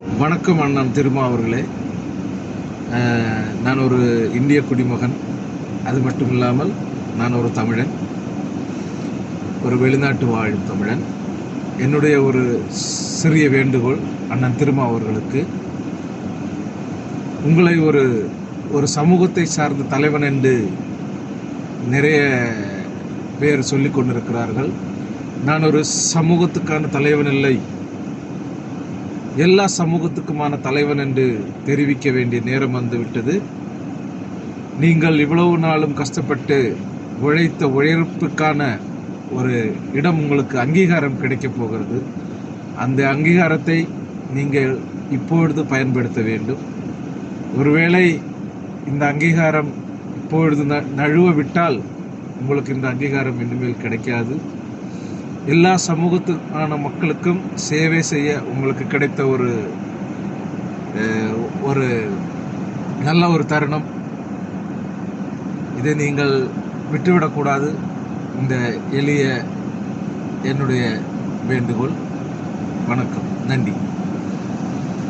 வணக்கம் அண்ணன் திருமா அவர்களே. நான் ஒரு இந்திய குடிமகன். அது மட்டும் இல்லாமல் நான் ஒரு தமிழன், ஒரு வெளிநாட்டு வாழும் தமிழன். என்னுடைய ஒரு சிறிய வேண்டுகோள் அண்ணன் திருமா அவர்களுக்கு, உங்களை ஒரு ஒரு சமூகத்தை சார்ந்த தலைவன் என்று நிறைய பேர் சொல்லிக் கொண்டிருக்கிறார்கள். நான் ஒரு சமூகத்துக்கான தலைவன் இல்லை, எல்லா சமூகத்துக்குமான தலைவன் என்று தெரிவிக்க வேண்டிய நேரம் வந்துவிட்டது. நீங்கள் இவ்வளவு நாளும் கஷ்டப்பட்டு உழைத்த உழைப்புக்கான ஒரு இடம் உங்களுக்கு அங்கீகாரம் கிடைக்கப் போகிறது. அந்த அங்கீகாரத்தை நீங்கள் இப்பொழுது பயன்படுத்த வேண்டும். ஒருவேளை இந்த அங்கீகாரம் இப்பொழுது நழுவ விட்டால் உங்களுக்கு இந்த அங்கீகாரம் இனிமேல் கிடைக்காது. எல்லா சமூகத்துக்கான மக்களுக்கும் சேவை செய்ய உங்களுக்கு கிடைத்த ஒரு நல்ல ஒரு தருணம். இதை நீங்கள் விட்டுவிடக்கூடாது. இந்த எளிய என்னுடைய வேண்டுகோள். வணக்கம், நன்றி.